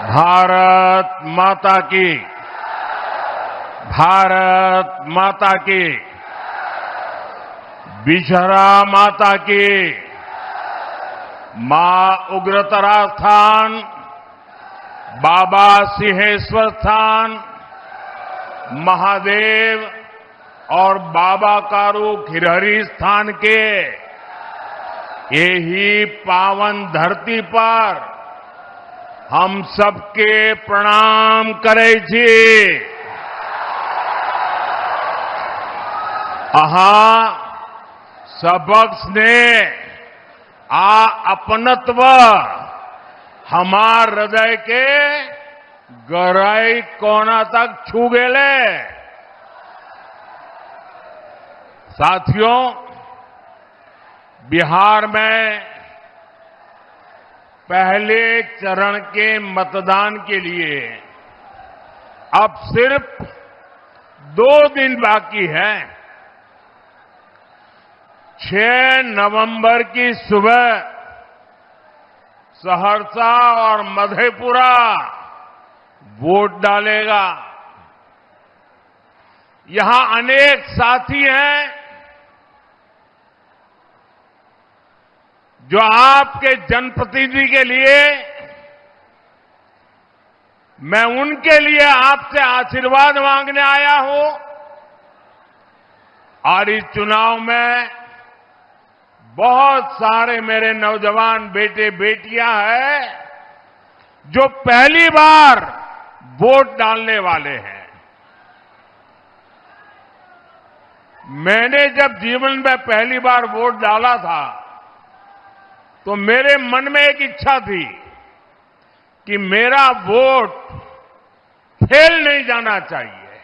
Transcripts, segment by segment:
भारत माता की, भारत माता की, विषहरा माता की, मां उग्रतारा स्थान, बाबा सिंहेश्वर स्थान, महादेव और बाबा कारू खिरहरी स्थान के यही पावन धरती पर हम सबके प्रणाम करे छी। अहा सबक स्नेह आ अपनत्व हमार हृदय के गहराई कोना तक छू गेले। साथियों, बिहार में पहले चरण के मतदान के लिए अब सिर्फ 2 दिन बाकी है। 6 नवंबर की सुबह सहरसा और मधेपुरा वोट डालेगा। यहां अनेक साथी हैं जो आपके जनप्रतिनिधि के लिए, मैं उनके लिए आपसे आशीर्वाद मांगने आया हूं। और इस चुनाव में बहुत सारे मेरे नौजवान बेटे बेटियां हैं जो पहली बार वोट डालने वाले हैं। मैंने जब जीवन में पहली बार वोट डाला था तो मेरे मन में एक इच्छा थी कि मेरा वोट फेल नहीं जाना चाहिए।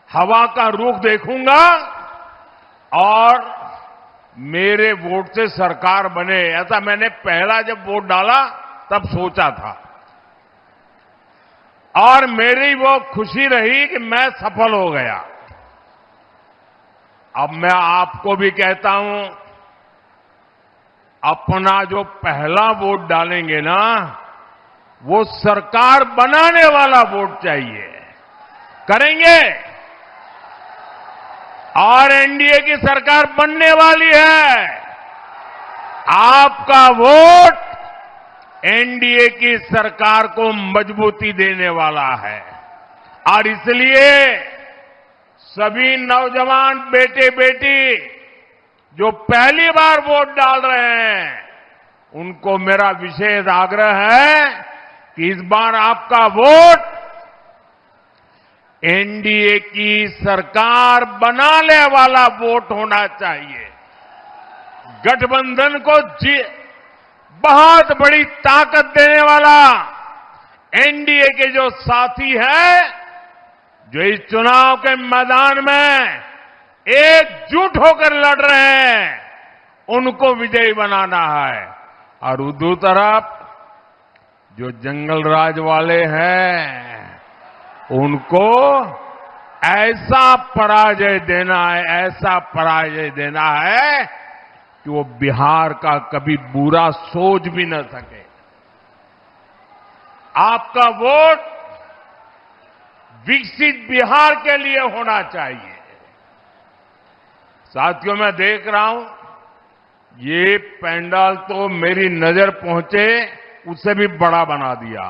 हवा का रुख देखूंगा और मेरे वोट से सरकार बने, ऐसा मैंने पहला जब वोट डाला तब सोचा था। और मेरी वो खुशी रही कि मैं सफल हो गया। अब मैं आपको भी कहता हूं, अपना जो पहला वोट डालेंगे ना, वो सरकार बनाने वाला वोट चाहिए। करेंगे? और एनडीए की सरकार बनने वाली है। आपका वोट एनडीए की सरकार को मजबूती देने वाला है। और इसलिए सभी नौजवान बेटे बेटी जो पहली बार वोट डाल रहे हैं, उनको मेरा विशेष आग्रह है कि इस बार आपका वोट एनडीए की सरकार बनाने वाला वोट होना चाहिए। गठबंधन को बहुत बड़ी ताकत देने वाला एनडीए के जो साथी हैं, जो इस चुनाव के मैदान में एकजुट होकर लड़ रहे हैं, उनको विजयी बनाना है। और दूसरी तरफ जो जंगल राज वाले हैं, उनको ऐसा पराजय देना है, ऐसा पराजय देना है कि वो बिहार का कभी बुरा सोच भी न सके। आपका वोट विकसित बिहार के लिए होना चाहिए। साथियों, मैं देख रहा हूं ये पंडाल तो मेरी नजर पहुंचे उससे भी बड़ा बना दिया,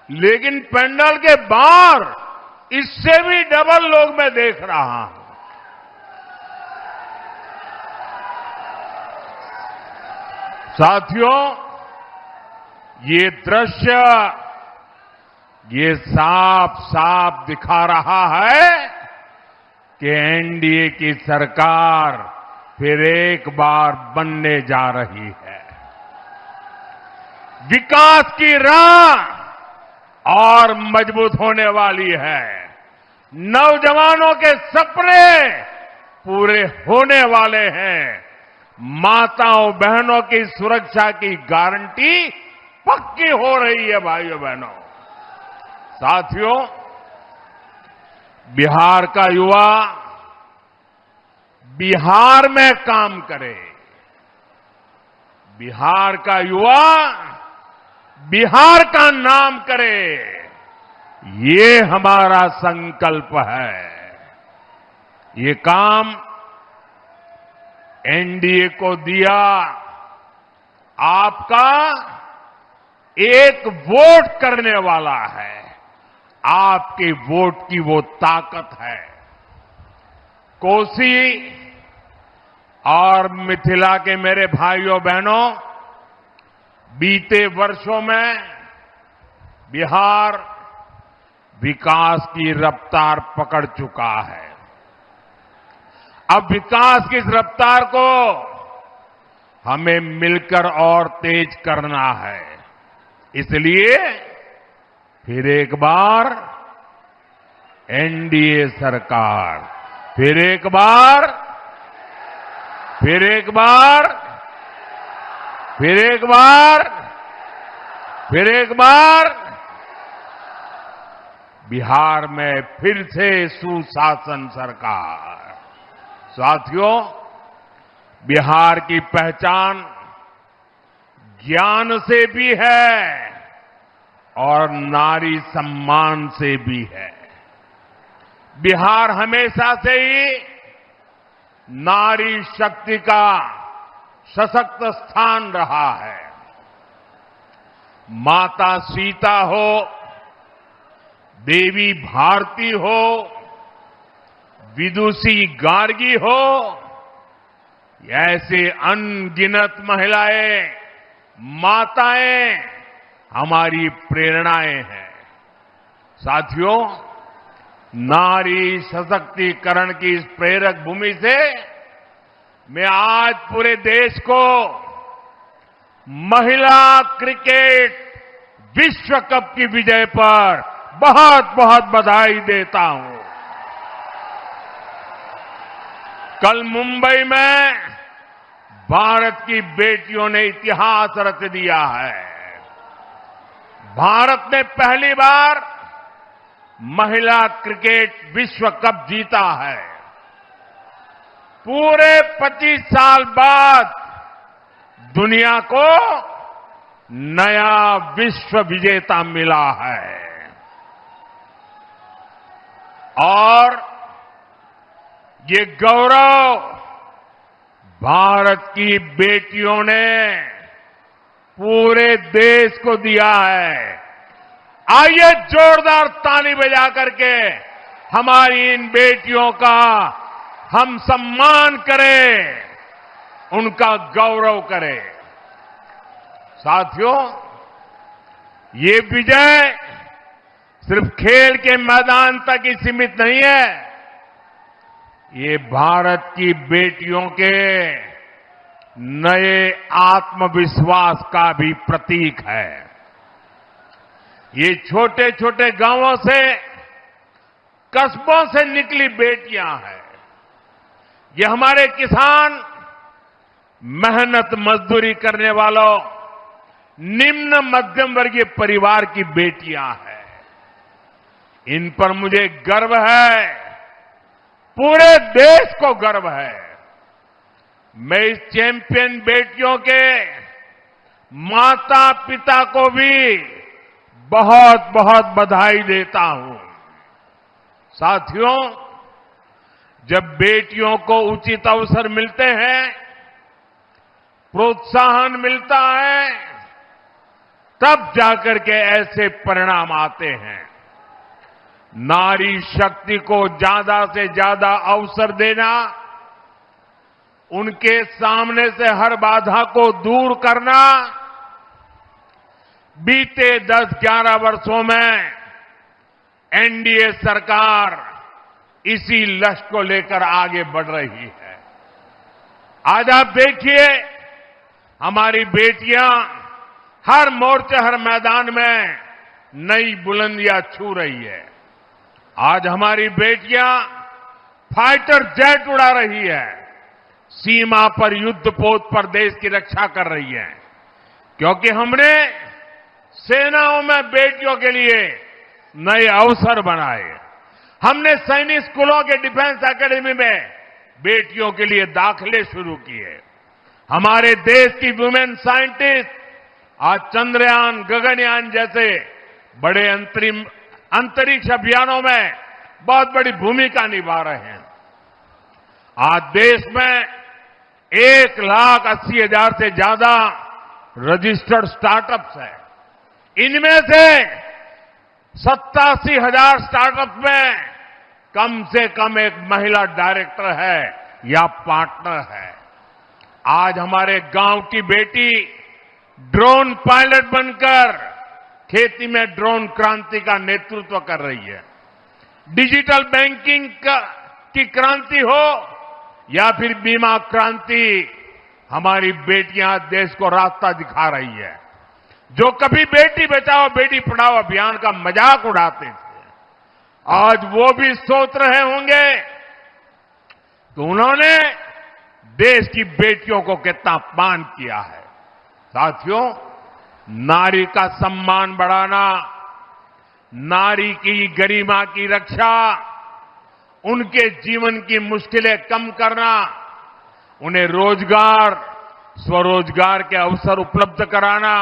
लेकिन पंडाल के बाहर इससे भी डबल लोग मैं देख रहा हूं। साथियों, ये दृश्य ये साफ साफ दिखा रहा है कि एनडीए की सरकार फिर एक बार बनने जा रही है। विकास की राह और मजबूत होने वाली है। नौजवानों के सपने पूरे होने वाले हैं। माताओं बहनों की सुरक्षा की गारंटी पक्की हो रही है। भाइयों बहनों, साथियों, बिहार का युवा बिहार में काम करे, बिहार का युवा बिहार का नाम करे, ये हमारा संकल्प है। ये काम एनडीए को दिया आपका एक वोट करने वाला है, आपके वोट की वो ताकत है। कोसी और मिथिला के मेरे भाइयों बहनों, बीते वर्षों में बिहार विकास की रफ्तार पकड़ चुका है। अब विकास की इस रफ्तार को हमें मिलकर और तेज करना है। इसलिए फिर एक बार एनडीए सरकार, फिर एक बार बिहार में फिर से सुशासन सरकार। साथियों, बिहार की पहचान ज्ञान से भी है और नारी सम्मान से भी है। बिहार हमेशा से ही नारी शक्ति का सशक्त स्थान रहा है। माता सीता हो, देवी भारती हो, विदुषी गार्गी हो, ऐसे अनगिनत महिलाएं, माताएं हमारी प्रेरणाएं हैं। साथियों, नारी सशक्तिकरण की इस प्रेरक भूमि से मैं आज पूरे देश को महिला क्रिकेट विश्व कप की विजय पर बहुत बहुत बधाई देता हूं। कल मुंबई में भारत की बेटियों ने इतिहास रच दिया है। भारत ने पहली बार महिला क्रिकेट विश्व कप जीता है। पूरे 25 साल बाद दुनिया को नया विश्व विजेता मिला है और ये गौरव भारत की बेटियों ने पूरे देश को दिया है। आइए जोरदार ताली बजा करके हमारी इन बेटियों का हम सम्मान करें, उनका गौरव करें। साथियों, ये विजय सिर्फ खेल के मैदान तक ही सीमित नहीं है, ये भारत की बेटियों के नए आत्मविश्वास का भी प्रतीक है। ये छोटे छोटे गांवों से, कस्बों से निकली बेटियां हैं। ये हमारे किसान, मेहनत मजदूरी करने वालों, निम्न मध्यम वर्गीय परिवार की बेटियां हैं। इन पर मुझे गर्व है, पूरे देश को गर्व है। मैं इस चैंपियन बेटियों के माता पिता को भी बहुत बहुत बधाई देता हूं। साथियों, जब बेटियों को उचित अवसर मिलते हैं, प्रोत्साहन मिलता है, तब जाकर के ऐसे परिणाम आते हैं। नारी शक्ति को ज्यादा से ज्यादा अवसर देना, उनके सामने से हर बाधा को दूर करना, बीते 10-11 वर्षों में एनडीए सरकार इसी लक्ष्य को लेकर आगे बढ़ रही है। आज आप देखिए, हमारी बेटियां हर मोर्चे, हर मैदान में नई बुलंदियां छू रही है। आज हमारी बेटियां फाइटर जेट उड़ा रही है, सीमा पर युद्ध पोत पर देश की रक्षा कर रही है, क्योंकि हमने सेनाओं में बेटियों के लिए नए अवसर बनाए। हमने सैनिक स्कूलों के डिफेंस एकेडमी में बेटियों के लिए दाखिले शुरू किए। हमारे देश की वुमेन साइंटिस्ट आज चंद्रयान, गगनयान जैसे बड़े अंतरिक्ष अभियानों में बहुत बड़ी भूमिका निभा रहे हैं। आज देश में 1,80,000 से ज्यादा रजिस्टर्ड स्टार्टअप्स हैं। इनमें से 87,000 स्टार्टअप में कम से कम एक महिला डायरेक्टर है या पार्टनर है। आज हमारे गांव की बेटी ड्रोन पायलट बनकर खेती में ड्रोन क्रांति का नेतृत्व कर रही है। डिजिटल बैंकिंग की क्रांति हो या फिर बीमा क्रांति, हमारी बेटियां देश को रास्ता दिखा रही है। जो कभी बेटी बचाओ बेटी पढ़ाओ अभियान का मजाक उड़ाते थे, आज वो भी सोच रहे होंगे कि उन्होंने देश की बेटियों को कितना अपमान किया है। साथियों, नारी का सम्मान बढ़ाना, नारी की गरिमा की रक्षा, उनके जीवन की मुश्किलें कम करना, उन्हें रोजगार, स्वरोजगार के अवसर उपलब्ध कराना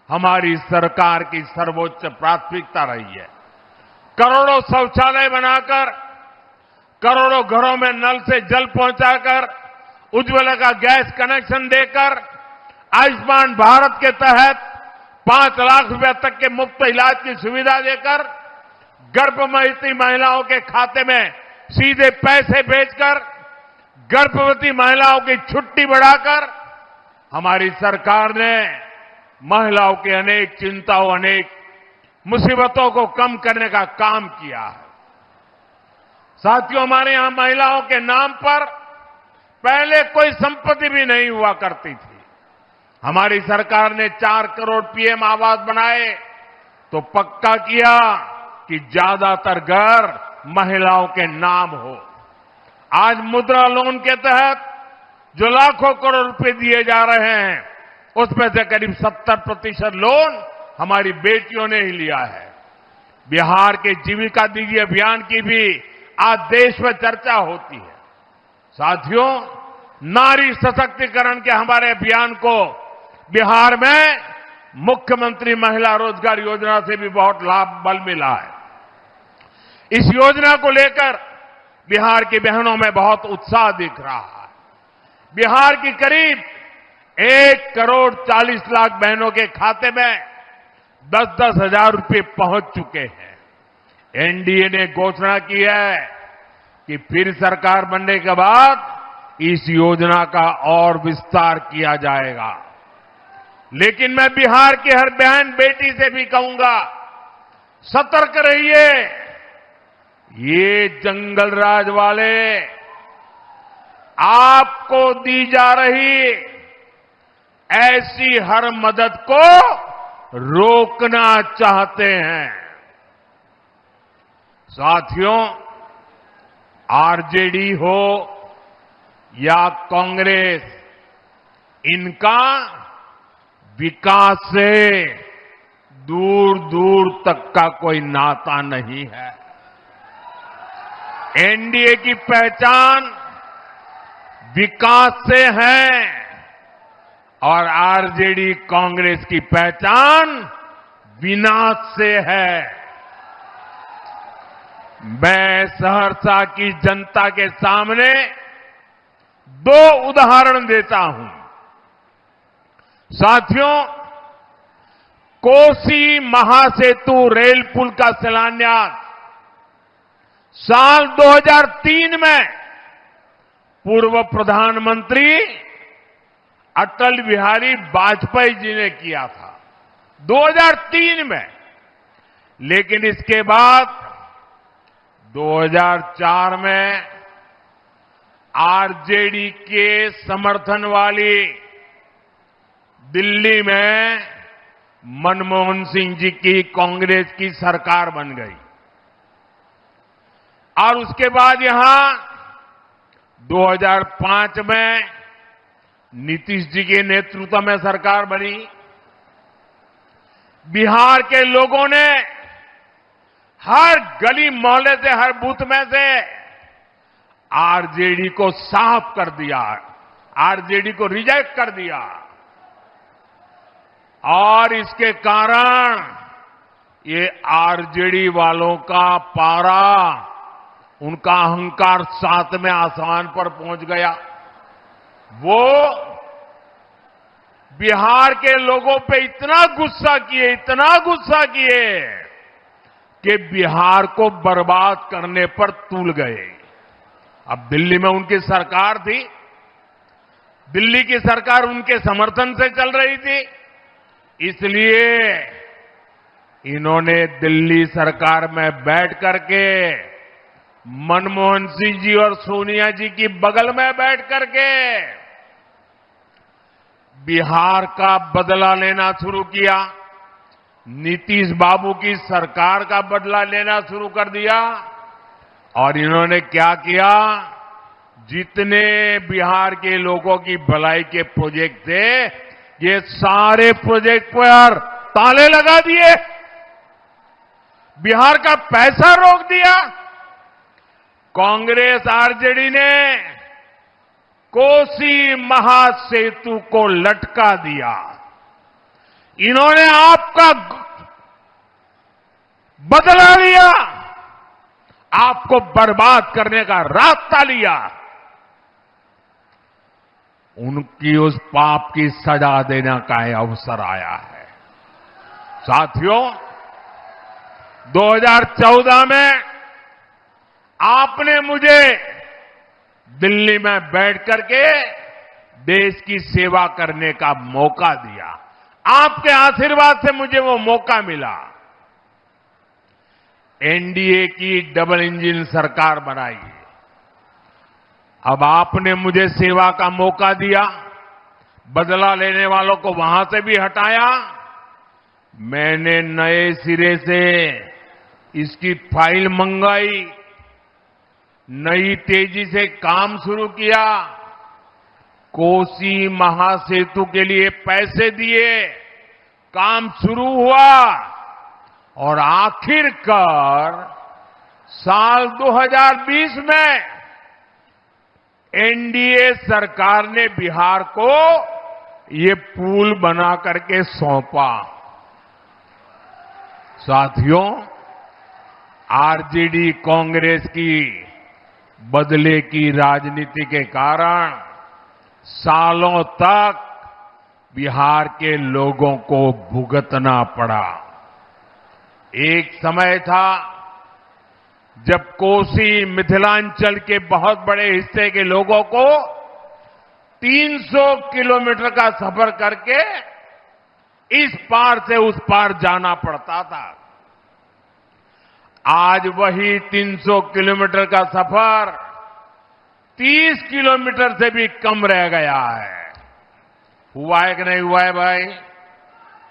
हमारी सरकार की सर्वोच्च प्राथमिकता रही है। करोड़ों शौचालय बनाकर, करोड़ों घरों में नल से जल पहुंचाकर, उज्ज्वला का गैस कनेक्शन देकर, आयुष्मान भारत के तहत 5 लाख रुपए तक के मुफ्त इलाज की सुविधा देकर, गर्भवती महिलाओं के खाते में सीधे पैसे भेजकर, गर्भवती महिलाओं की छुट्टी बढ़ाकर हमारी सरकार ने महिलाओं की अनेक चिंताओं, अनेक मुसीबतों को कम करने का काम किया है। साथियों, हमारे यहां महिलाओं के नाम पर पहले कोई संपत्ति भी नहीं हुआ करती थी। हमारी सरकार ने 4 करोड़ पीएम आवास बनाए तो पक्का किया कि ज्यादातर घर महिलाओं के नाम हो। आज मुद्रा लोन के तहत जो लाखों करोड़ रुपए दिए जा रहे हैं, उसमें से करीब 70% लोन हमारी बेटियों ने ही लिया है। बिहार के जीविका दीदी अभियान की भी आज देश में चर्चा होती है। साथियों, नारी सशक्तिकरण के हमारे अभियान को बिहार में मुख्यमंत्री महिला रोजगार योजना से भी बहुत लाभ बल मिला है। इस योजना को लेकर बिहार की बहनों में बहुत उत्साह दिख रहा है। बिहार की करीब 1 करोड़ 40 लाख बहनों के खाते में 10-10 हजार रुपये पहुंच चुके हैं। एनडीए ने घोषणा की है कि फिर सरकार बनने के बाद इस योजना का और विस्तार किया जाएगा। लेकिन मैं बिहार की हर बहन बेटी से भी कहूंगा, सतर्क रहिए। ये जंगल राज वाले आपको दी जा रही ऐसी हर मदद को रोकना चाहते हैं। साथियों, आरजेडी हो या कांग्रेस, इनका विकास से दूर दूर तक का कोई नाता नहीं है। एनडीए की पहचान विकास से है और आरजेडी कांग्रेस की पहचान विनाश से है। मैं सहरसा की जनता के सामने 2 उदाहरण देता हूं। साथियों, कोसी महासेतु रेल पुल का शिलान्यास साल 2003 में पूर्व प्रधानमंत्री अटल बिहारी वाजपेयी जी ने किया था, 2003 में। लेकिन इसके बाद 2004 में आरजेडी के समर्थन वाली दिल्ली में मनमोहन सिंह जी की कांग्रेस की सरकार बन गई और उसके बाद यहां 2005 में नीतीश जी के नेतृत्व में सरकार बनी। बिहार के लोगों ने हर गली मोहल्ले से, हर बूथ में से आरजेडी को साफ कर दिया, आरजेडी को रिजेक्ट कर दिया। और इसके कारण ये आरजेडी वालों का पारा, उनका अहंकार 7वें आसमान पर पहुंच गया। वो बिहार के लोगों पे इतना गुस्सा किए कि बिहार को बर्बाद करने पर तुल गए। अब दिल्ली में उनकी सरकार थी, दिल्ली की सरकार उनके समर्थन से चल रही थी, इसलिए इन्होंने दिल्ली सरकार में बैठ करके मनमोहन सिंह जी और सोनिया जी की बगल में बैठ करके बिहार का बदला लेना शुरू किया। नीतीश बाबू की सरकार का बदला लेना शुरू कर दिया। और इन्होंने क्या किया, जितने बिहार के लोगों की भलाई के प्रोजेक्ट थे, ये सारे प्रोजेक्ट पर ताले लगा दिए, बिहार का पैसा रोक दिया। कांग्रेस आरजेडी ने कोसी महासेतु को लटका दिया। इन्होंने आपका बदला लिया, आपको बर्बाद करने का रास्ता लिया। उनकी उस पाप की सजा देने का अवसर आया है। साथियों, 2014 में आपने मुझे दिल्ली में बैठ करके देश की सेवा करने का मौका दिया। आपके आशीर्वाद से मुझे वो मौका मिला। एनडीए की डबल इंजन सरकार बनाई। अब आपने मुझे सेवा का मौका दिया, बदला लेने वालों को वहां से भी हटाया। मैंने नए सिरे से इसकी फाइल मंगाई, नई तेजी से काम शुरू किया, कोसी महासेतु के लिए पैसे दिए, काम शुरू हुआ और आखिरकार साल 2020 में एनडीए सरकार ने बिहार को ये पुल बना करके सौंपा। साथियों, आरजेडी कांग्रेस की बदले की राजनीति के कारण सालों तक बिहार के लोगों को भुगतना पड़ा। एक समय था जब कोसी मिथिलांचल के बहुत बड़े हिस्से के लोगों को 300 किलोमीटर का सफर करके इस पार से उस पार जाना पड़ता था। आज वही 300 किलोमीटर का सफर 30 किलोमीटर से भी कम रह गया है। हुआ है कि नहीं हुआ है भाई?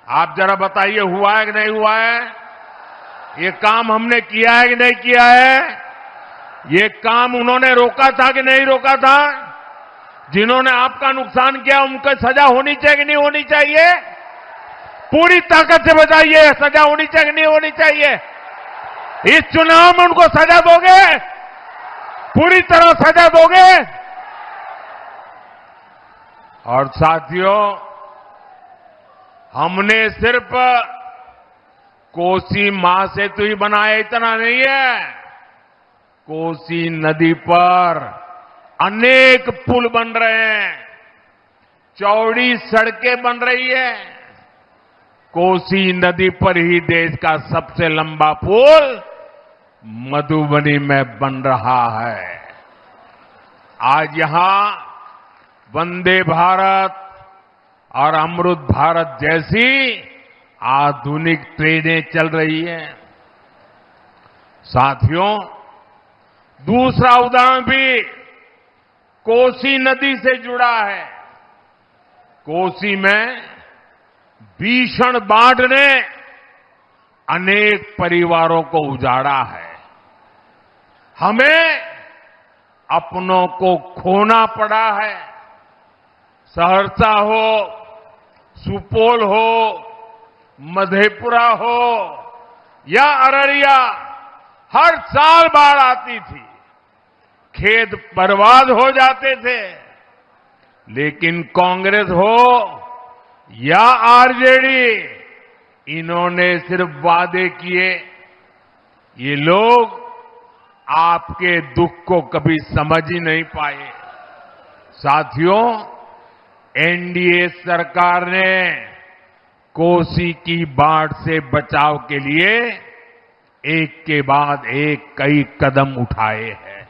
आप जरा बताइए, हुआ है कि नहीं हुआ है? ये काम हमने किया है कि नहीं किया है? ये काम उन्होंने रोका था कि नहीं रोका था? जिन्होंने आपका नुकसान किया उनको सजा होनी चाहिए कि नहीं होनी चाहिए? पूरी ताकत से बताइए, सजा होनी चाहिए कि नहीं होनी चाहिए? इस चुनाव में उनको सजा दोगे? पूरी तरह सजा दोगे? और साथियों, हमने सिर्फ कोसी महासेतु ही बनाया इतना नहीं है। कोसी नदी पर अनेक पुल बन रहे हैं, चौड़ी सड़कें बन रही है। कोसी नदी पर ही देश का सबसे लंबा पुल मधुबनी में बन रहा है। आज यहां वंदे भारत और अमृत भारत जैसी आधुनिक ट्रेनें चल रही हैं। साथियों, दूसरा उदाहरण भी कोसी नदी से जुड़ा है। कोसी में भीषण बाढ़ ने अनेक परिवारों को उजाड़ा है। हमें अपनों को खोना पड़ा है। सहरसा हो, सुपौल हो, मधेपुरा हो या अररिया, हर साल बाढ़ आती थी, खेत बर्बाद हो जाते थे। लेकिन कांग्रेस हो या आरजेडी, इन्होंने सिर्फ वादे किए। ये लोग आपके दुख को कभी समझ ही नहीं पाए। साथियों, एनडीए सरकार ने कोसी की बाढ़ से बचाव के लिए एक के बाद एक कई कदम उठाए हैं।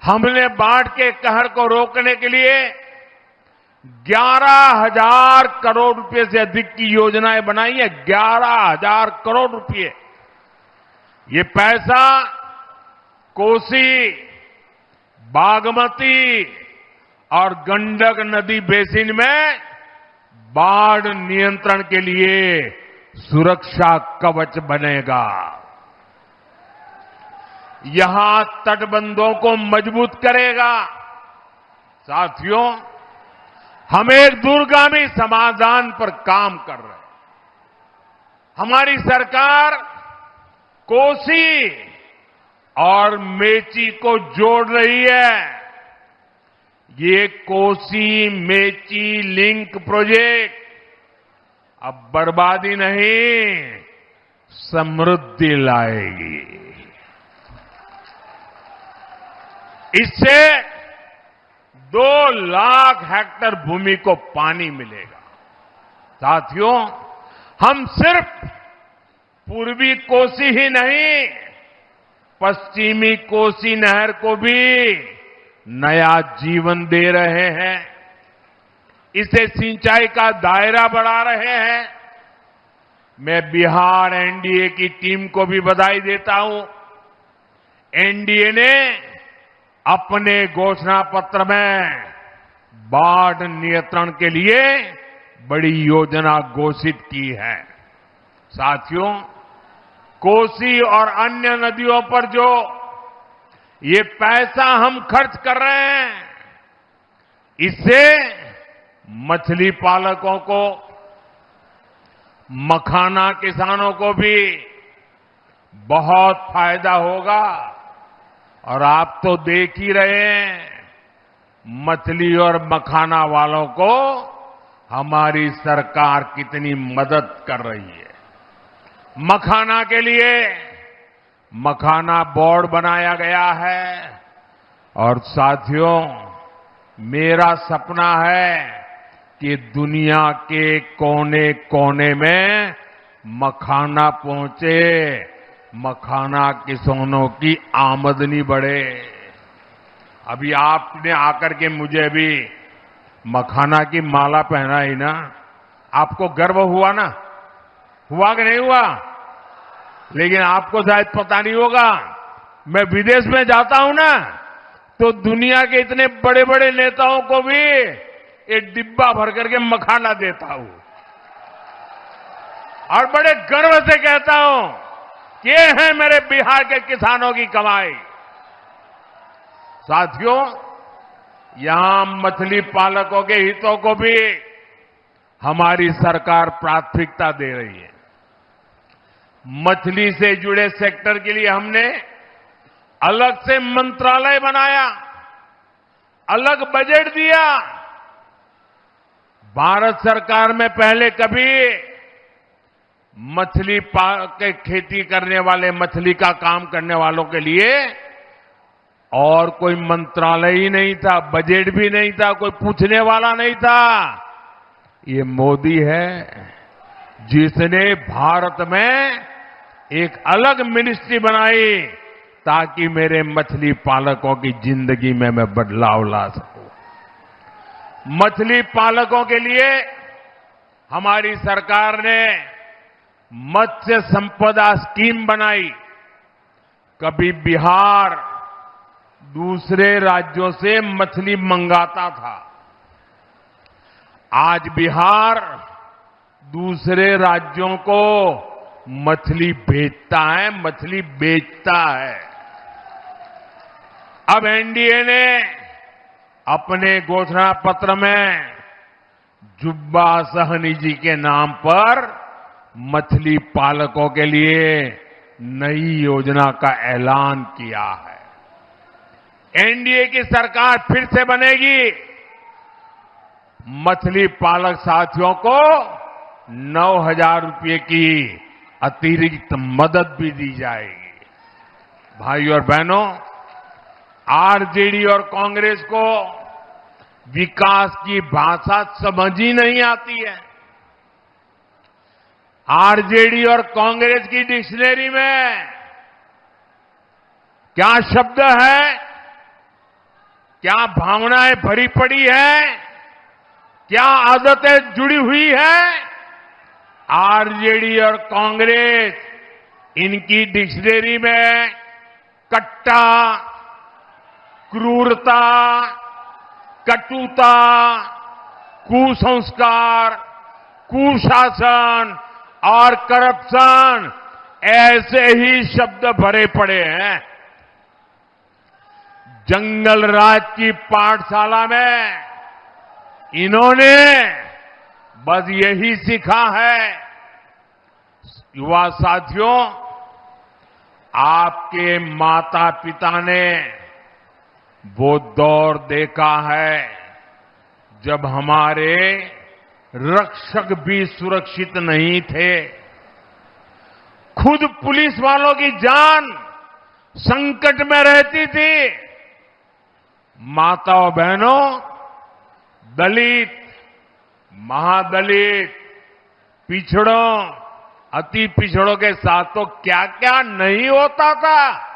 हमने बाढ़ के कहर को रोकने के लिए 11,000 करोड़ रुपए से अधिक की योजनाएं बनाई है। 11,000 करोड़ रुपए। ये पैसा कोसी, बागमती और गंडक नदी बेसिन में बाढ़ नियंत्रण के लिए सुरक्षा कवच बनेगा। यहां तटबंधों को मजबूत करेगा। साथियों, हम एक दूरगामी समाधान पर काम कर रहे हैं। हमारी सरकार कोसी और मेची को जोड़ रही है। ये कोसी मेची लिंक प्रोजेक्ट अब बर्बादी नहीं, समृद्धि लाएगी। इससे 2 लाख हेक्टेयर भूमि को पानी मिलेगा। साथियों, हम सिर्फ पूर्वी कोसी ही नहीं, पश्चिमी कोसी नहर को भी नया जीवन दे रहे हैं। इसे सिंचाई का दायरा बढ़ा रहे हैं। मैं बिहार एनडीए की टीम को भी बधाई देता हूं। एनडीए ने अपने घोषणा पत्र में बाढ़ नियंत्रण के लिए बड़ी योजना घोषित की है। साथियों, कोसी और अन्य नदियों पर जो ये पैसा हम खर्च कर रहे हैं, इससे मछली पालकों को, मखाना किसानों को भी बहुत फायदा होगा। और आप तो देख ही रहे हैं, मछली और मखाना वालों को हमारी सरकार कितनी मदद कर रही है। मखाना के लिए मखाना बोर्ड बनाया गया है। और साथियों, मेरा सपना है कि दुनिया के कोने कोने में मखाना पहुंचे, मखाना किसानों की आमदनी बढ़े। अभी आपने आकर के मुझे भी मखाना की माला पहनाई ना, आपको गर्व हुआ ना? हुआ कि नहीं हुआ? लेकिन आपको शायद पता नहीं होगा, मैं विदेश में जाता हूं ना, तो दुनिया के इतने बड़े बड़े नेताओं को भी एक डिब्बा भर करके मखाना देता हूं और बड़े गर्व से कहता हूं, ये है मेरे बिहार के किसानों की कमाई। साथियों, यहां मछली पालकों के हितों को भी हमारी सरकार प्राथमिकता दे रही है। मछली से जुड़े सेक्टर के लिए हमने अलग से मंत्रालय बनाया, अलग बजट दिया। भारत सरकार में पहले कभी मछली के खेती करने वाले, मछली का काम करने वालों के लिए और कोई मंत्रालय ही नहीं था, बजट भी नहीं था, कोई पूछने वाला नहीं था। ये मोदी है जिसने भारत में एक अलग मिनिस्ट्री बनाई ताकि मेरे मछली पालकों की जिंदगी में मैं बदलाव ला सकूं। मछली पालकों के लिए हमारी सरकार ने मत्स्य संपदा स्कीम बनाई। कभी बिहार दूसरे राज्यों से मछली मंगाता था, आज बिहार दूसरे राज्यों को मछली भेजता है, मछली बेचता है। अब एनडीए ने अपने घोषणा पत्र में जुब्बा सहनी जी के नाम पर मछली पालकों के लिए नई योजना का ऐलान किया है। एनडीए की सरकार फिर से बनेगी, मछली पालक साथियों को 9,000 रुपये की अतिरिक्त मदद भी दी जाएगी। भाई और बहनों, आरजेडी और कांग्रेस को विकास की भाषा समझ ही नहीं आती है। आरजेडी और कांग्रेस की डिक्शनरी में क्या शब्द है, क्या भावनाएं भरी पड़ी है, क्या आदतें जुड़ी हुई है, आरजेडी और कांग्रेस इनकी डिक्शनरी में कट्टा, क्रूरता, कटुता, कुसंस्कार, कुशासन और करप्शन ऐसे ही शब्द भरे पड़े हैं। जंगल राज की पाठशाला में इन्होंने बस यही सीखा है। युवा साथियों, आपके माता पिता ने वो दौर देखा है जब हमारे रक्षक भी सुरक्षित नहीं थे। खुद पुलिस वालों की जान संकट में रहती थी। माताओं बहनों, दलित, महादलित, पिछड़ों, अति पिछड़ों के साथ तो क्या क्या नहीं होता था।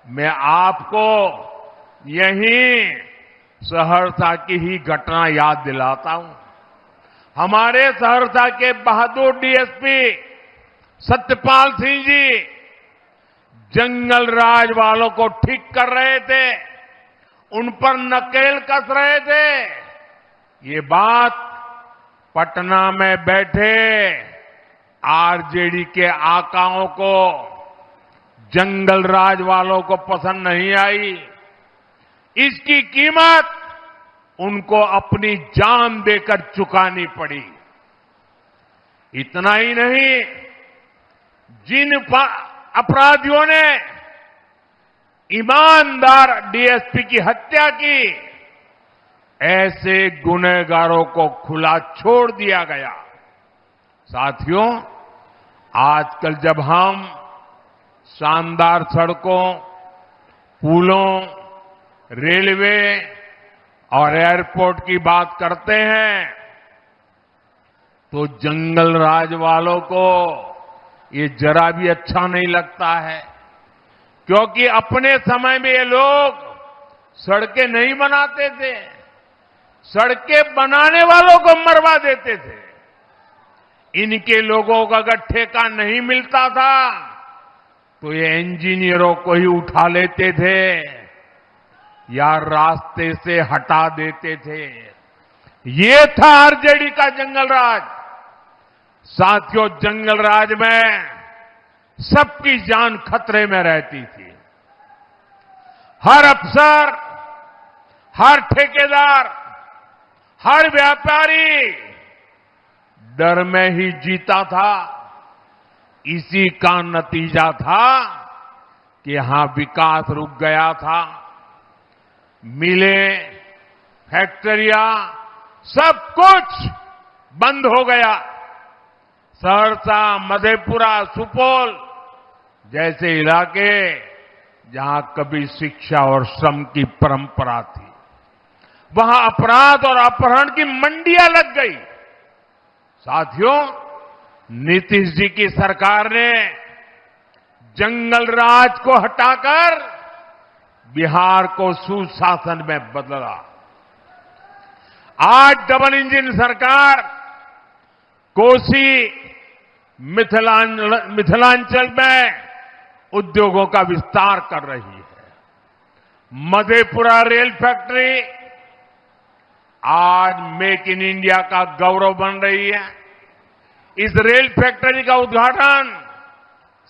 मैं आपको यही सहरसा की ही घटना याद दिलाता हूं। हमारे सहरसा के बहादुर डीएसपी सत्यपाल सिंह जी जंगल राज वालों को ठीक कर रहे थे, उन पर नकेल कस रहे थे। ये बात पटना में बैठे आरजेडी के आकाओं को, जंगल राज वालों को पसंद नहीं आई। इसकी कीमत उनको अपनी जान देकर चुकानी पड़ी। इतना ही नहीं, जिन अपराधियों ने ईमानदार डीएसपी की हत्या की, ऐसे गुनहगारों को खुला छोड़ दिया गया। साथियों, आजकल जब हम शानदार सड़कों, पुलों, रेलवे और एयरपोर्ट की बात करते हैं, तो जंगल राज वालों को ये जरा भी अच्छा नहीं लगता है, क्योंकि अपने समय में ये लोग सड़कें नहीं बनाते थे, सड़कें बनाने वालों को मरवा देते थे। इनके लोगों का अगर ठेका नहीं मिलता था तो ये इंजीनियरों को ही उठा लेते थे या रास्ते से हटा देते थे। ये था आरजेडी का जंगल राज। साथियों, जंगल राज में सबकी जान खतरे में रहती थी। हर अफसर, हर ठेकेदार, हर व्यापारी डर में ही जीता था। इसी का नतीजा था कि यहां विकास रुक गया था। मिलें, फैक्ट्रियां, सब कुछ बंद हो गया। सहरसा, मधेपुरा, सुपौल जैसे इलाके जहां कभी शिक्षा और श्रम की परंपरा थी, वहां अपराध और अपहरण की मंडियां लग गई। साथियों, नीतीश जी की सरकार ने जंगल राज को हटाकर बिहार को सुशासन में बदला। आज डबल इंजन सरकार कोसी, मिथिलांचल में उद्योगों का विस्तार कर रही है। मधेपुरा रेल फैक्ट्री आज मेक इन इंडिया का गौरव बन रही है। इस रेल फैक्ट्री का उद्घाटन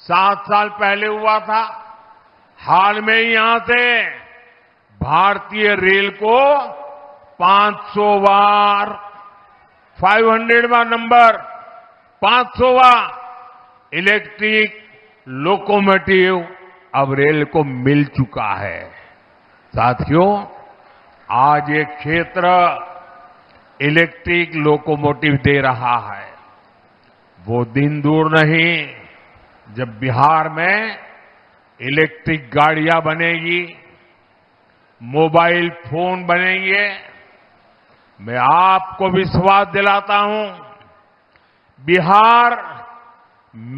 7 साल पहले हुआ था। हाल में ही यहां से भारतीय रेल को 500वां 500वां नंबर 500वां इलेक्ट्रिक लोकोमोटिव अब रेल को मिल चुका है। साथियों, आज ये क्षेत्र इलेक्ट्रिक लोकोमोटिव दे रहा है। वो दिन दूर नहीं जब बिहार में इलेक्ट्रिक गाड़ियां बनेगी, मोबाइल फोन बनेंगे। मैं आपको विश्वास दिलाता हूं, बिहार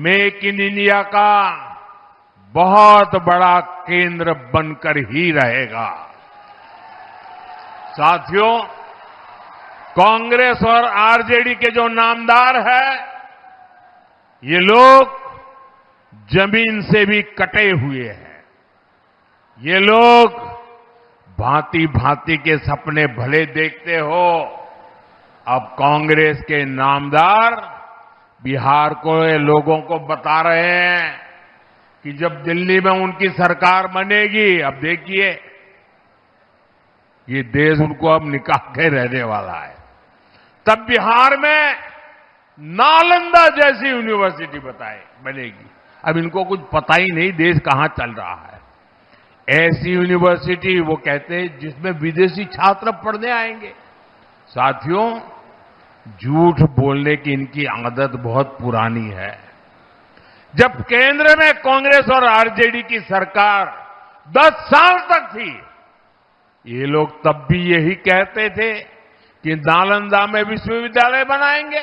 मेक इन इंडिया का बहुत बड़ा केंद्र बनकर ही रहेगा। साथियों, कांग्रेस और आरजेडी के जो नामदार हैं, ये लोग जमीन से भी कटे हुए हैं। ये लोग भांति भांति के सपने भले देखते हो। अब कांग्रेस के नामदार बिहार को लोगों को बता रहे हैं कि जब दिल्ली में उनकी सरकार बनेगी, अब देखिए ये देश उनको अब निकाल के रहने वाला है। तब बिहार में नालंदा जैसी यूनिवर्सिटी बनेगी। अब इनको कुछ पता ही नहीं देश कहां चल रहा है। ऐसी यूनिवर्सिटी वो कहते हैं जिसमें विदेशी छात्र पढ़ने आएंगे। साथियों, झूठ बोलने की इनकी आदत बहुत पुरानी है। जब केंद्र में कांग्रेस और आरजेडी की सरकार 10 साल तक थी, ये लोग तब भी यही कहते थे कि नालंदा में विश्वविद्यालय बनाएंगे।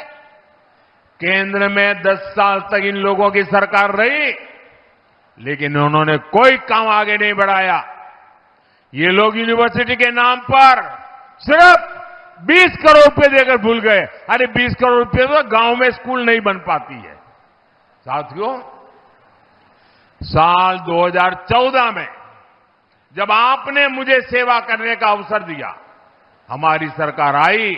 केंद्र में 10 साल तक इन लोगों की सरकार रही, लेकिन उन्होंने कोई काम आगे नहीं बढ़ाया। ये लोग यूनिवर्सिटी के नाम पर सिर्फ 20 करोड़ रुपए देकर भूल गए। अरे 20 करोड़ रुपए तो गांव में स्कूल नहीं बन पाती है। साथियों, साल 2014 में जब आपने मुझे सेवा करने का अवसर दिया, हमारी सरकार आई,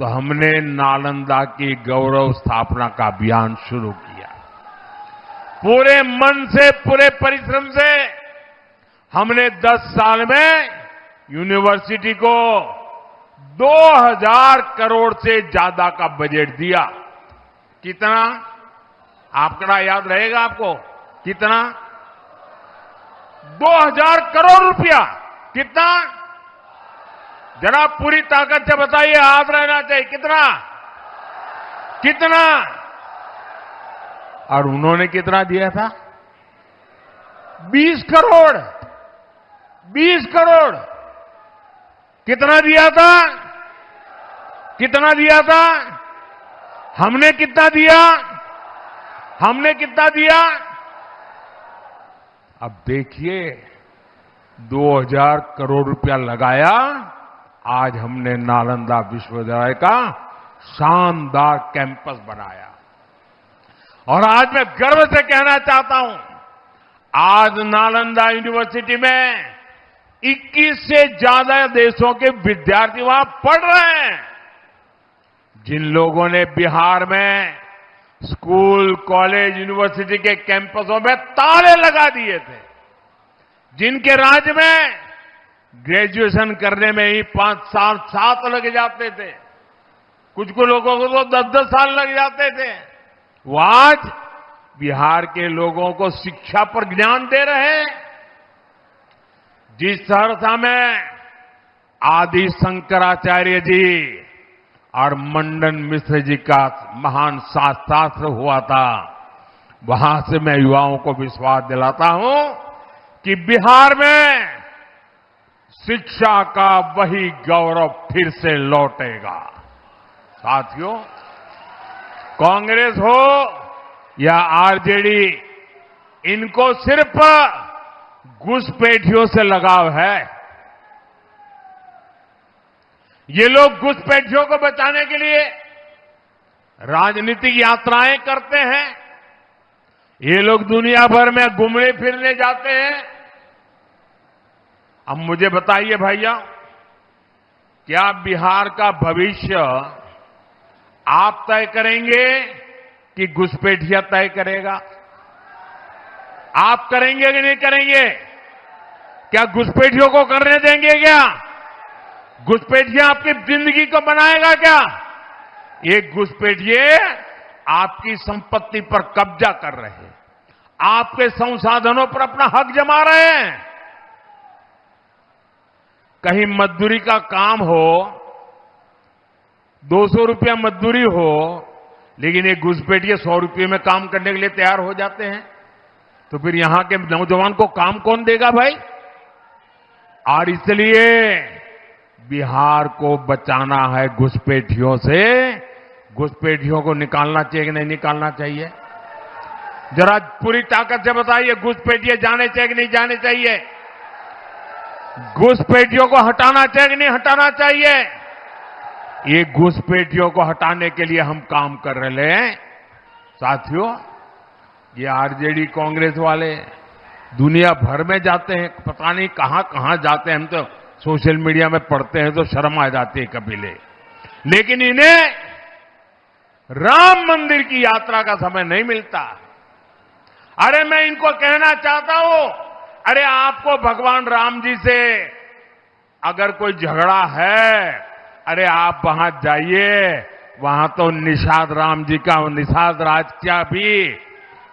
तो हमने नालंदा की गौरव स्थापना का अभियान शुरू किया। पूरे मन से, पूरे परिश्रम से हमने 10 साल में यूनिवर्सिटी को 2000 करोड़ से ज्यादा का बजट दिया। कितना? आंकड़ा याद रहेगा आपको? कितना? 2000 करोड़ रुपया। कितना? जरा पूरी ताकत से बताइए, हाथ रहना चाहिए। कितना? कितना? और उन्होंने कितना दिया था? 20 करोड़। 20 करोड़। कितना दिया था? कितना दिया था? हमने कितना दिया? हमने कितना दिया? अब देखिए, 2000 करोड़ रुपया लगाया। आज हमने नालंदा विश्वविद्यालय का शानदार कैंपस बनाया। और आज मैं गर्व से कहना चाहता हूं, आज नालंदा यूनिवर्सिटी में 21 से ज्यादा देशों के विद्यार्थी वहां पढ़ रहे हैं। जिन लोगों ने बिहार में स्कूल, कॉलेज, यूनिवर्सिटी के कैंपसों में ताले लगा दिए थे, जिनके राज्य में ग्रेजुएशन करने में ही 5 साल 7 लग जाते थे, कुछ लोगों को तो 10-10 साल लग जाते थे, वो आज बिहार के लोगों को शिक्षा पर ज्ञान दे रहे हैं। जिस सहरसा में आदि शंकराचार्य जी और मंडन मिश्र जी का महान शास्त्र हुआ था, वहां से मैं युवाओं को विश्वास दिलाता हूं कि बिहार में शिक्षा का वही गौरव फिर से लौटेगा। साथियों, कांग्रेस हो या आरजेडी, इनको सिर्फ घुसपैठियों से लगाव है। ये लोग घुसपैठियों को बचाने के लिए राजनीतिक यात्राएं करते हैं। ये लोग दुनिया भर में घूमने फिरने जाते हैं। अब मुझे बताइए भैया, क्या बिहार का भविष्य आप तय करेंगे कि घुसपैठिया तय करेगा? आप करेंगे कि नहीं करेंगे? क्या घुसपैठियों को करने देंगे? क्या घुसपैठिया आपकी जिंदगी को बनाएगा? क्या ये घुसपैठिए आपकी संपत्ति पर कब्जा कर रहे हैं, आपके संसाधनों पर अपना हक जमा रहे हैं। कहीं मजदूरी का काम हो 200 रुपया मजदूरी हो, लेकिन एक घुसपैठिए 100 रुपये में काम करने के लिए तैयार हो जाते हैं, तो फिर यहां के नौजवान को काम कौन देगा भाई? और इसलिए बिहार को बचाना है घुसपैठियों से। घुसपैठियों को निकालना चाहिए कि नहीं निकालना चाहिए? जरा पूरी ताकत से बताइए, घुसपैठिए जाने चाहिए कि नहीं जाने चाहिए? घुसपैठियों को हटाना चाहिए कि नहीं हटाना चाहिए? ये घुसपैठियों को हटाने के लिए हम काम कर रहे हैं। साथियों, ये आरजेडी कांग्रेस वाले दुनिया भर में जाते हैं, पता नहीं कहां कहां जाते हैं। हम तो सोशल मीडिया में पढ़ते हैं तो शर्म आ जाती है कबीले। लेकिन इन्हें राम मंदिर की यात्रा का समय नहीं मिलता। अरे मैं इनको कहना चाहता हूं, अरे आपको भगवान राम जी से अगर कोई झगड़ा है, अरे आप वहां जाइए, वहां तो निषाद राम जी का, निषाद राज का भी,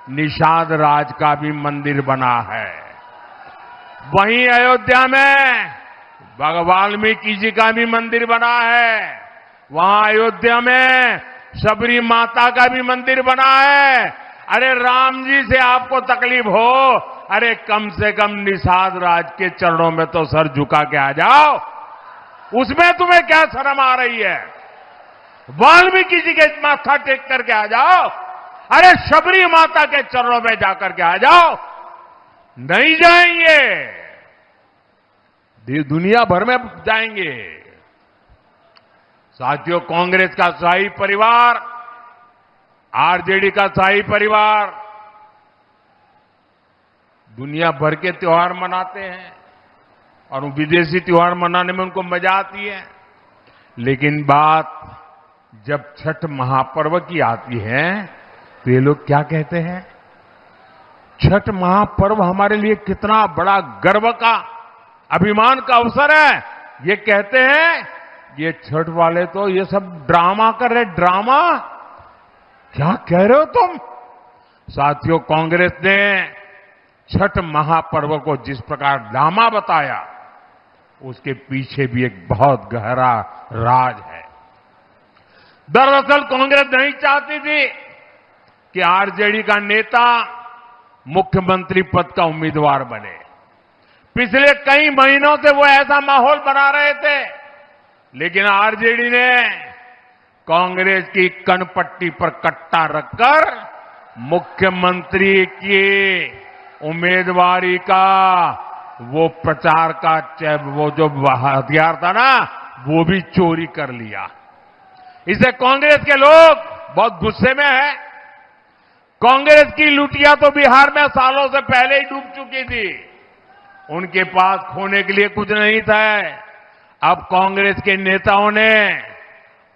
निषाद राज का भी मंदिर बना है। वहीं अयोध्या में वाल्मीकि जी का भी मंदिर बना है। वहां अयोध्या में शबरी माता का भी मंदिर बना है। अरे राम जी से आपको तकलीफ हो, अरे कम से कम निषाद राज के चरणों में तो सर झुका के आ जाओ। उसमें तुम्हें क्या शर्म आ रही है? वाल्मीकि जी के माथा टेक करके आ जाओ। अरे शबरी माता के चरणों में जाकर के आ जाओ। नहीं जाएंगे, दुनिया भर में जाएंगे। साथियों, कांग्रेस का शाही परिवार, आरजेडी का शाही परिवार दुनिया भर के त्योहार मनाते हैं और विदेशी त्योहार मनाने में उनको मजा आती है। लेकिन बात जब छठ महापर्व की आती है तो ये लोग क्या कहते हैं? छठ महापर्व हमारे लिए कितना बड़ा गर्व का, अभिमान का अवसर है। ये कहते हैं ये छठ वाले तो ये सब ड्रामा कर रहे। ड्रामा? क्या कह रहे हो तुम? साथियों, कांग्रेस ने छठ महापर्व को जिस प्रकार ड्रामा बताया, उसके पीछे भी एक बहुत गहरा राज है। दरअसल कांग्रेस नहीं चाहती थी कि आरजेडी का नेता मुख्यमंत्री पद का उम्मीदवार बने। पिछले कई महीनों से वो ऐसा माहौल बना रहे थे, लेकिन आरजेडी ने कांग्रेस की कनपट्टी पर कट्टा रखकर मुख्यमंत्री की उम्मीदवारी का वो प्रचार का वो जो हथियार था ना, वो भी चोरी कर लिया। इसे कांग्रेस के लोग बहुत गुस्से में हैं। कांग्रेस की लुटिया तो बिहार में सालों से पहले ही डूब चुकी थी। उनके पास खोने के लिए कुछ नहीं था। अब कांग्रेस के नेताओं ने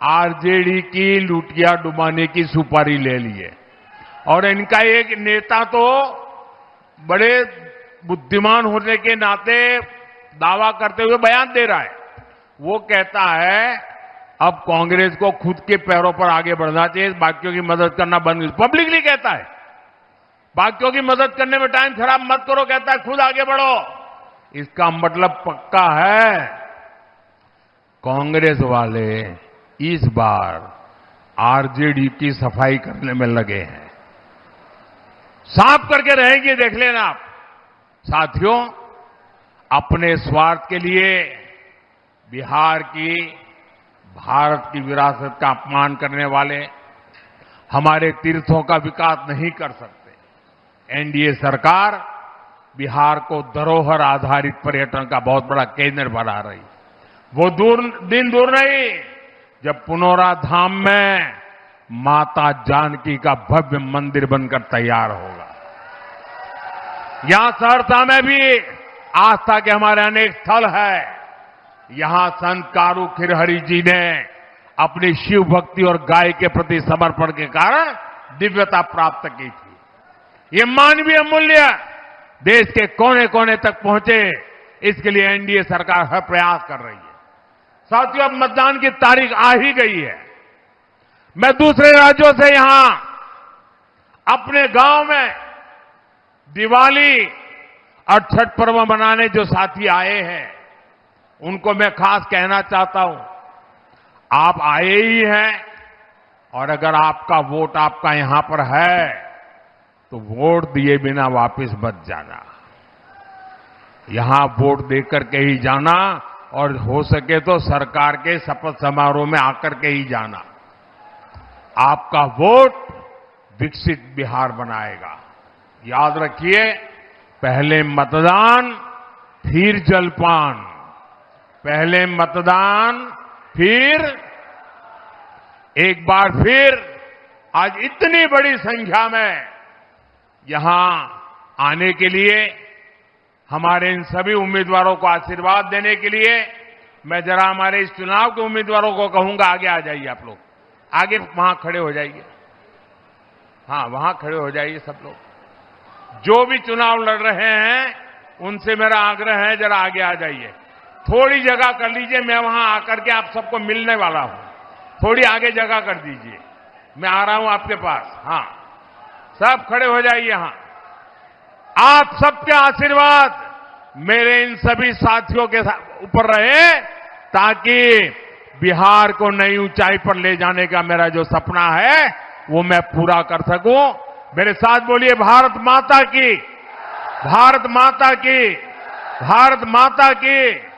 आरजेडी की लुटिया डुबाने की सुपारी ले ली है। और इनका एक नेता तो बड़े बुद्धिमान होने के नाते दावा करते हुए बयान दे रहा है। वो कहता है अब कांग्रेस को खुद के पैरों पर आगे बढ़ना चाहिए, बाकियों की मदद करना बंद। पब्लिकली कहता है, बाकियों की मदद करने में टाइम खराब मत करो, कहता है खुद आगे बढ़ो। इसका मतलब पक्का है, कांग्रेस वाले इस बार आरजेडी की सफाई करने में लगे हैं। साफ करके रहेंगे, देख लेना आप। साथियों, अपने स्वार्थ के लिए बिहार की, भारत की विरासत का अपमान करने वाले हमारे तीर्थों का विकास नहीं कर सकते। एनडीए सरकार बिहार को धरोहर आधारित पर्यटन का बहुत बड़ा केंद्र बना रही। वो दिन दूर नहीं जब पुनौरा धाम में माता जानकी का भव्य मंदिर बनकर तैयार होगा। यहां सहरसा में भी आस्था के हमारे अनेक स्थल है। यहां संत कारू खिरहरी जी ने अपनी शिव भक्ति और गाय के प्रति समर्पण के कारण दिव्यता प्राप्त की थी। ये मानवीय मूल्य देश के कोने कोने तक पहुंचे, इसके लिए एनडीए सरकार हर प्रयास कर रही है। साथियों, अब मतदान की तारीख आ ही गई है। मैं दूसरे राज्यों से यहां अपने गांव में दिवाली और छठ पर्व मनाने जो साथी आए हैं, उनको मैं खास कहना चाहता हूं, आप आए ही हैं और अगर आपका वोट आपका यहां पर है तो वोट दिए बिना वापस मत जाना। यहां वोट देकर के ही जाना और हो सके तो सरकार के शपथ समारोह में आकर के ही जाना। आपका वोट विकसित बिहार बनाएगा। याद रखिए, पहले मतदान फिर जलपान, पहले मतदान फिर। एक बार फिर आज इतनी बड़ी संख्या में यहां आने के लिए, हमारे इन सभी उम्मीदवारों को आशीर्वाद देने के लिए मैं जरा हमारे इस चुनाव के उम्मीदवारों को कहूंगा, आगे आ जाइए आप लोग, आगे वहां खड़े हो जाइए। हाँ, वहां खड़े हो जाइए सब लोग। जो भी चुनाव लड़ रहे हैं उनसे मेरा आग्रह है, जरा आगे आ जाइए, थोड़ी जगह कर लीजिए। मैं वहां आकर के आप सबको मिलने वाला हूं, थोड़ी आगे जगह कर दीजिए, मैं आ रहा हूं आपके पास। हाँ, सब खड़े हो जाइए। यहां आप सबके आशीर्वाद मेरे इन सभी साथियों के ऊपर रहे, ताकि बिहार को नई ऊंचाई पर ले जाने का मेरा जो सपना है वो मैं पूरा कर सकूं। मेरे साथ बोलिए, भारत माता की, भारत माता की, भारत माता की।